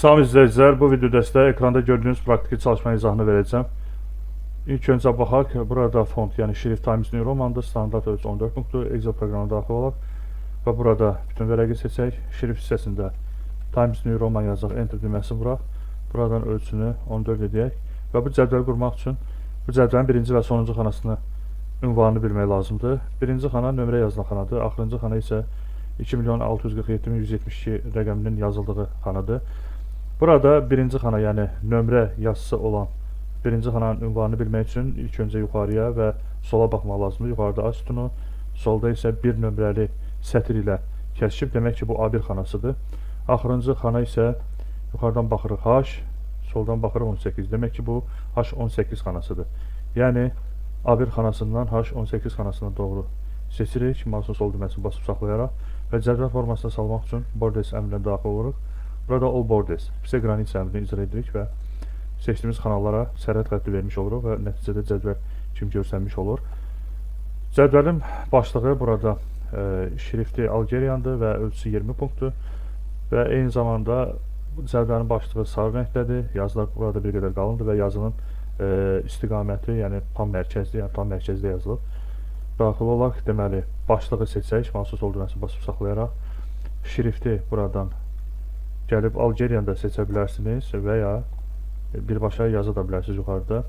Salam izləyicilər, bu videoda sizə ekranda gördüyünüz praktiki çalışma izahını verəcəm. İlk öncə baxaq, burada font, yəni şrift Times New Roman'dır, standart ölçü 14 punktdur, Excel proqramına daxil olaq və burada bütün vərəqi seçək. Şrift hissəsində Times New Roman yazaq, Enter düyməsini vuraq. Buradan ölçünü 14 edək və bu cədvəli qurmaq üçün bu cədvəlin birinci və sonuncu xanasını ünvanını bilmək lazımdır. Birinci xana nömrə yazılan xanadır, axırıncı xana isə 2.647.172 rəqəminin yazıldığı xanadır. Burada birinci xana, yəni nömrə yazısı olan birinci xananın ünvanını bilmək üçün ilk öncə yuxarıya və sola baxmaq lazımdır. Yuxarıda A sütunu, solda isə bir nömrəli sətir ilə kəsişib, demək ki bu A1 xanasıdır. Axırıncı xana isə yuxarıdan baxırıq H, soldan baxırıq 18. Demək ki bu H18 xanasıdır. Yəni A1 xanasından H18 xanasına doğru seçirik. Mouse'un sol düyməsini basıb saxlayaraq və cədvəl formasına salmaq üçün borders əmrinə daxil oluruq. Burada all borders, bizə qranit əmrini icra edirik və seçdiyimiz kanallara sərhəd xətti vermiş oluruq və nəticədə cədvəl kimi görsənmiş olur. Cədvəlin başlığı burada şrifti Algeriyandır və ölçüsü 20 punktdur və eyni zamanda cədvəlin başlığı sarı rəngdədir. Yazılar burada bir qədər qalındır və yazının istiqaməti, yəni tam mərkəzdə yazılıb. Daxil olaq, deməli başlığı seçək, mouse'un sol düyməsini basıb saxlayaraq şrifti buradan gəlib Algeriyanda seçə bilərsiniz və ya birbaşa yazı da bilərsiniz yuxarıda.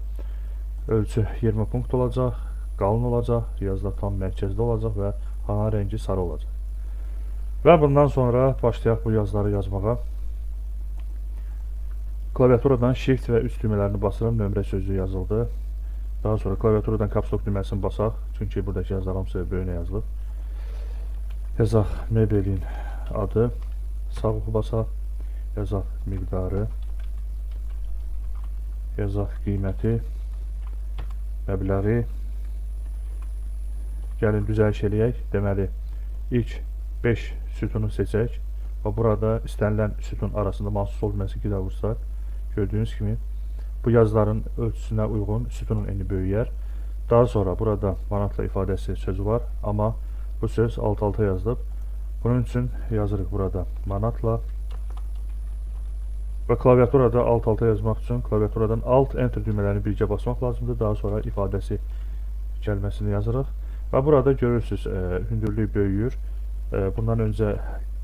Ölçü 20 punkt olacaq, qalın olacaq, yazılar tam mərkəzdə olacaq və xana rəngi sarı olacaq. Və bundan sonra başlayaq bu yazıları yazmağa. Klaviaturadan Shift və üst düymələrini basıram, nömrə sözü yazıldı. Daha sonra klaviaturadan Caps Lock düyməsini basaq, çünki buradakı yazılar hamısı böyünə yazılıb. Yazaq mebelin adı, sağ oxu basaq, yazaq miqdarı, yazaq qiyməti, məbləği. Gəlin düzəliş eləyək. Deməli, ilk 5 sütunu seçək və burada istənilən sütun arasında mouse'un sol düyməsini 2 dəfə vursaq, gördüyünüz kimi bu yazıların ölçüsünə uyğun sütunun eni böyüyər. Daha sonra burada manatla ifadəsi sözü var, amma bu söz alt-alta yazılıb. Bunun üçün yazırıq burada manatla və klaviaturada alt-alta yazmaq üçün klaviaturadan Alt Enter düymələrini birgə basmaq lazımdır. Daha sonra ifadəsi gəlməsini yazırıq və burada görürsünüz hündürlük böyüyür. Bundan öncə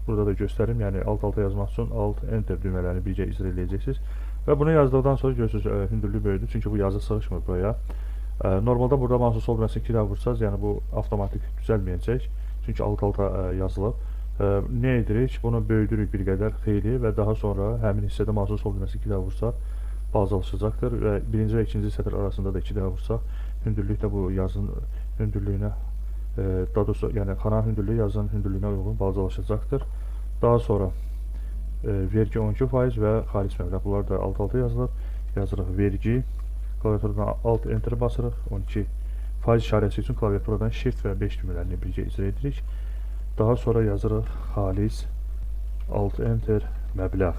burada da göstərim, yəni alt-alta yazmaq üçün Alt Enter düymələrini birgə icra edəcəksiniz və bunu yazdıqdan sonra görürsünüz hündürlük böyüdü, çünki bu yazı sığışmır buraya. Normalda burada mouse'un sol düyməsini 2 dəfə vursaz, yəni bu avtomatik düzəlməyəcək, çünki alt-alta yazılıb. Nə edirik? Bunu böyüdürük bir qədər xeyli və daha sonra həmin hissədə mouse'un sol düyməsini 2 dəfə vursaq balacalaşacaqdır və birinci və ikinci sətir arasında da 2 dəfə vursaq hündürlük də bu yazının hündürlüyünə, daha doğrusu yəni xananın hündürlüyü yazının hündürlüyünə uyğun balacalaşacaqdır. Daha sonra vergi 12% və xaric məbləğ, bunlar da alt-alta yazılır. Yazırıq vergi, klaviaturadan Alt Enter basırıq, 12% işarəsi üçün klaviaturadan Shift və 5 düymələrini birgə icra edirik. Daha sonra yazırıq xalic, Alt Enter, məbləğ.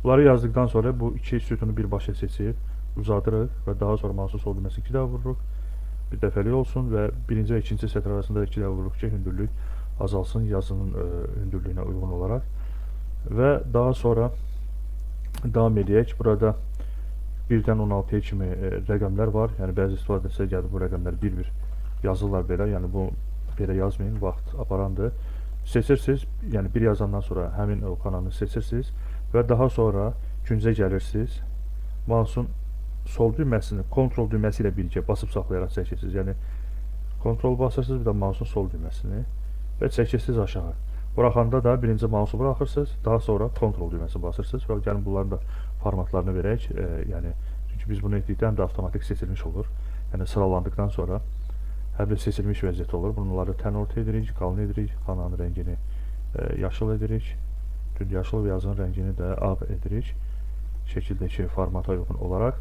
Bunları yazdıqdan sonra bu iki sütunu birbaşa seçib uzadırıq və daha sonra mouse'un sol düyməsini 2 dəfə vururuq. Bir dəfəlik olsun və birinci və ikinci sətr arasında 2 dəfə vururuq ki, hündürlük azalsın yazının hündürlüyünə uyğun olaraq. Və daha sonra davam edək. Burada 1-dən 16-ya kimi rəqəmlər var. Yəni bəzi istifadəçilər gəlib bu rəqəmləri bir-bir yazırlar belə. Yəni bu belə yazmayın, vaxt aparandır. Seçirsiniz, yəni bir yazandan sonra həmin o kanalını seçirsiniz və daha sonra küncə gəlirsiniz. Mouse'un sol düyməsini kontrol düyməsi ilə birgə basıb saxlayaraq çəkirsiniz. Yəni kontrol basırsınız, bir də mouse'un sol düyməsini və çəkirsiniz aşağı. Buraxanda da birinci mouse'u buraxırsınız, daha sonra kontrol düyməsini basırsınız və gəlin bunların da formatlarını verək. Yəni çünki biz bunu etdikdə həm də avtomatik seçilmiş olur. Yəni sıralandıqdan sonra həm də seçilmiş vəziyyət olur. Bunları tən orta edirik, qalın edirik, xananın rəngini yaşıl edirik, tünd yaşıl və yazının rəngini də ağ edirik şəkildəki formata uyğun olaraq.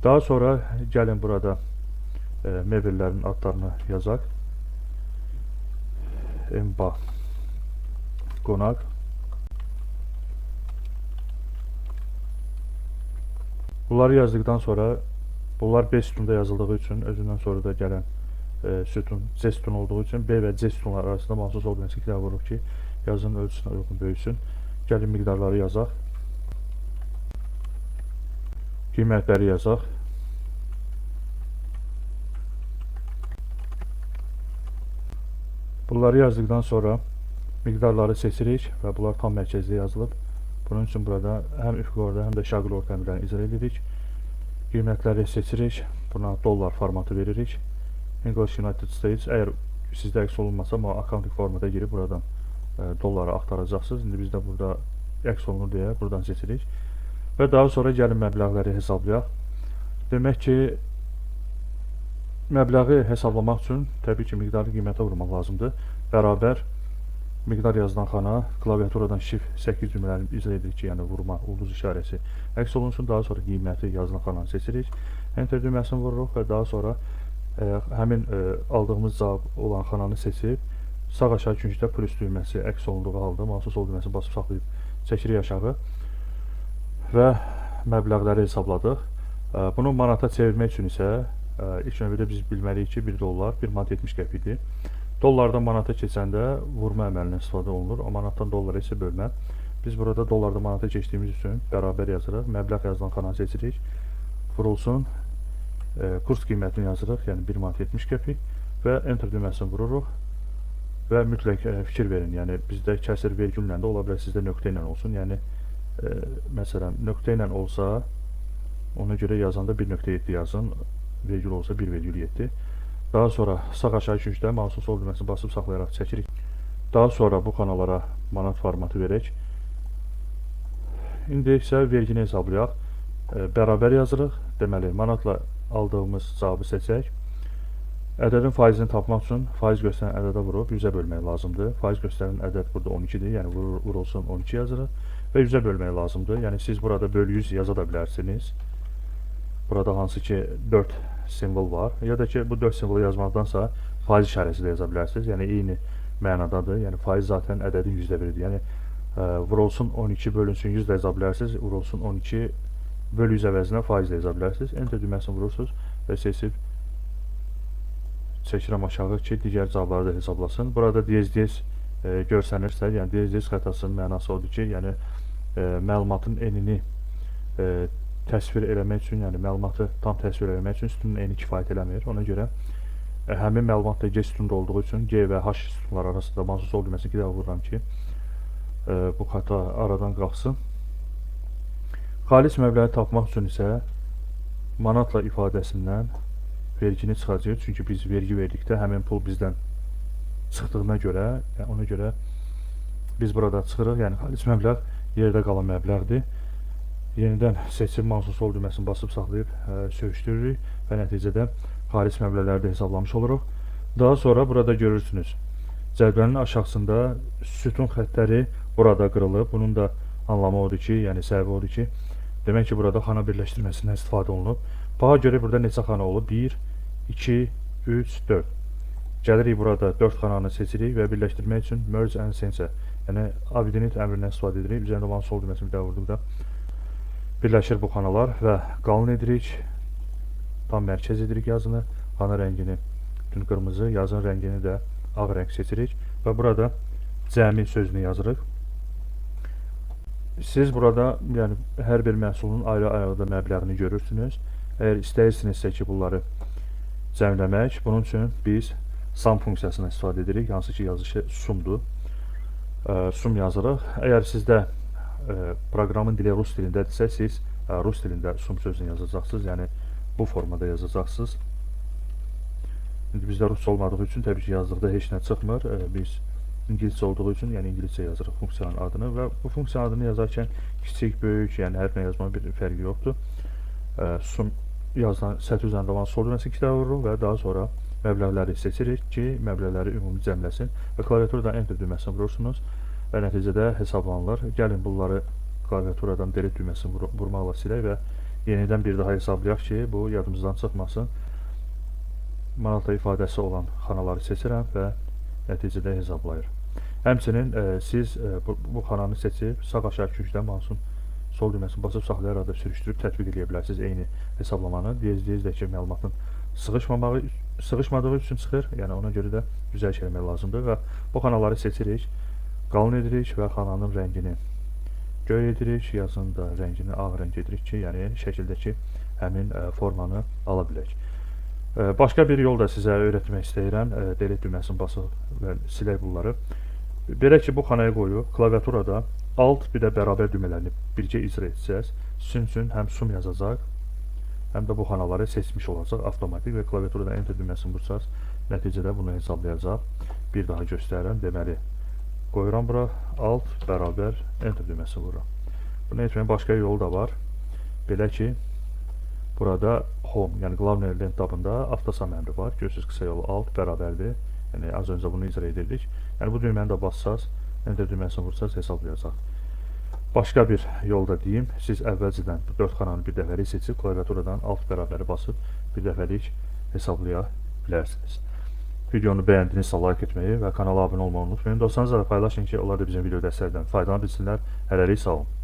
Daha sonra gəlin burada mebellərin adlarını yazaq. Emba qonaq. Bunları yazdıqdan sonra bunlar B sütunda yazıldığı üçün özündən sonra da gələn sütun C sütun olduğu üçün B və C sütunlar arasında mouse'un sol düyməsini 2 dəfə vururuq ki, yazının ölçüsünə uyğun böyüsün. Gəlin miqdarları yazaq. Qiymətləri yazaq. Bunları yazdıktan sonra miqdarları seçirik və bunlar tam mərkəzdə yazılıb. Bunun üçün burada həm üfüqi orta, həm də şaqli orta əmrlərini icra edirik. Qiymətləri seçirik. Buna dollar formatı veririk. English United States. Əgər sizdə əks olunmasa, amma accounting formata girib buradan dolları axtaracaqsınız. İndi bizdə burada əks olunur deyə buradan seçirik. Və daha sonra gəlin məbləğləri hesablayaq. Demək ki, məbləği hesablamaq üçün təbii ki, miqdarlı qiymətə vurmaq lazımdır. Bərabər miqdar yazılan xana klaviaturadan shift 8 düymələrini icra edirik ki, yəni vurma, ulduz işarəsi əks olunsun. Daha sonra qiyməti yazılan xananı seçirik. Enter düyməsini vururuq və daha sonra həmin aldığımız cavab olan xananı seçib sağ aşağı küncdə plus düyməsi əks olunduğu halda mouse'un sol düyməsini basıb saxlayıb çəkirik aşağı və məbləğləri hesabladıq. Bunu manata çevirmək üçün isə ilk növbədə biz bilməliyik ki, 1 dollar 1 manat 70 qəpikdir. Dollardan manata keçəndə vurma əməlindən istifadə olunur. O manatdan dollara isə bölmə. Biz burada dollardan manata keçdiyimiz üçün bərabər yazırıq. Məbləğ yazılan xananı seçirik. Vurulsun. Kurs qiymətini yazırıq. Yəni 1 manat 70 qəpik və enter düyməsini vururuq. Və mütləq fikir verin. Yəni bizdə kəsir vergüllə də ola bilər, sizdə nöqtə ilə olsun. Yəni məsələn nöqtə ilə olsa ona görə yazanda 1.7 yazın. Vergül olsa 1.7. Daha sonra sağ aşağı küncdə mouse'un sol düyməsini basıb saxlayaraq çəkirik. Daha sonra bu kanallara manat formatı verək. İndi isə vergini hesablayaq. Bərabər yazırıq. Deməli, manatla aldığımız cavabı seçək. Ədədin faizini tapmaq üçün faiz göstərən ədədə vurub 100-ə bölmək lazımdır. Faiz göstərən ədəd burada 12-dir. Yəni vurulsun 12 yazırıq və 100-ə bölmək lazımdır. Yəni siz burada bölü 100 yaza da bilərsiniz. Burada hansı ki 4 simvol var. Ya da ki bu 4 simvolu yazmaqdansa faiz işarəsi də yaza bilərsiniz. Yəni eyni mənadadır. Yəni faiz zaten ədədin %1-dir. Yəni vurulsun 12 bölünsün 100 də yaza bilərsiniz. Vurulsun 12 bölü 100 əvəzinə faiz də yaza bilərsiniz. Enter düyməsini vurursunuz və seçib çəkirəm aşağı ki, digər cavabları da hesablasın. Burada diyez görsənirsə, yəni diyez xətasının mənası odur ki, yəni məlumatın enini təsvir eləmək üçün, yəni məlumatı tam təsvir eləmək üçün sütunun eni kifayət eləmir. Ona görə həmin məlumat da G sütununda olduğu üçün G və H sütunlar arasında mouse'un sol düyməsini 2 dəfə vururam ki, bu xəta aradan qalxsın. Xalis məbləği tapmaq üçün isə manatla ifadəsindən vergini çıxacağıq. Çünki biz vergi verdikdə həmin pul bizdən çıxdığına görə, yəni ona görə biz burada çıxırıq. Yəni xalis məbləğ yerdə qalan məbləğdir. Yenidən seçib mouse'un sol düyməsini basıb saxlayıb sürüşdürürük və nəticədə xalis məbləğləri də hesablamış oluruq. Daha sonra burada görürsünüz. Cədvəlin aşağısında sütun xəttləri burada qırılıb. Bunun da anlamı odur ki, yəni səbəbi odur ki, demək ki, burada xana birləşdirməsindən istifadə olunub. Baha görə burada neçə xana olub? 1, 2, 3, 4. Gəlirik burada 4 xananı seçirik və birləşdirmək üçün merge and censor, yəni abidinit əmrindən istifadə edirik. Üzərində olan sol düyməsini bir daha vurduqda birləşir bu xanalar və qalın edirik. Tam mərkəz edirik yazını. Xana rəngini bütün qırmızı, yazın rəngini də ağ rəng seçirik və burada cəmi sözünü yazırıq. Siz burada yəni hər bir məhsulun ayrı-ayrı məbləğini görürsünüz. Əgər istəyirsinizsə ki, bunları cəmləmək, bunun üçün biz sum funksiyasından istifadə edirik. Hansı ki, yazışı sumdur. Sum yazırıq. Əgər sizdə proqramın dili rus dilindədirsə, siz rus dilində sum sözünü yazacaqsınız. Yəni bu formada yazacaqsınız. İndi bizdə rus olmadığı üçün təbii ki, yazdıqda heç nə çıxmır. Biz İngiliscə olduğu üçün, yəni İngiliscə yazırıq funksiyanın adını və bu funksiyanın adını yazarkən kiçik, böyük, yəni hərflə yazmanın bir fərqi yoxdur. Sum yazılan səthi üzərində olan sol düyməsini 2 dəfə vururuq və daha sonra məbləğləri seçirik ki, məbləğləri ümumi cəmləsin və klaviaturadan enter düyməsini vurursunuz və nəticədə hesablanılır. Gəlin bunları klaviaturadan delete düyməsini vurmaqla silək və yenidən bir daha hesablayaq ki, bu yadımızdan çıxmasın. Manatla ifadəsi olan xanaları seçirəm və nəticədə hesablayır. Həmçinin siz bu xananı seçib sağ aşağı küncdə mouse'un sol düyməsini basıb saxlayaraq da sürüşdürüb tətbiq edə bilərsiniz eyni hesablamanı. Diyez-diyezdəki məlumatın sığışmadığı üçün çıxır. Yəni ona görə də düzəliş eləmək lazımdır və bu xanaları seçirik, qalın edirik və xananın rəngini göy edirik, yazın da rəngini ağ rəng edirik ki, yəni şəkildəki həmin formanı ala bilək. Başqa bir yol da sizə öyrətmək istəyirəm. Delete düyməsini basıb və silək bunları. Belə ki, bu xanaya qoyub klaviaturada alt bir də bərabər düymələrini birgə icra etsəz, sizin üçün həm sum yazacaq, həm də bu xanaları seçmiş olacaq avtomatik və klaviaturada enter düyməsini vursaz, nəticədə bunu hesablayacaq. Bir daha göstərirəm. Deməli, qoyuram bura, alt bərabər enter düyməsini vururam. Bunu etməyin başqa yolu da var. Belə ki, burada home, yəni Glavner Lent tabında avtosam əmri var. Görürsünüz, qısa yolu alt bərabərdir. Yəni az öncə bunu icra edirdik. Yəni bu düyməni də bassaz, enter düyməsini vursaz hesablayacaq. Başqa bir yolda deyim, siz əvvəlcədən bu 4 xananı bir dəfəlik seçib klaviaturadan alt bərabəri basıb bir dəfəlik hesablaya bilərsiniz. Videonu bəyəndinizsə like etməyi və kanala abunə olmağı unutmayın. Dostlarınızla da paylaşın ki, onlar da bizim video dərslərdən faydalanıb bilsinlər. Hələlik sağ olun.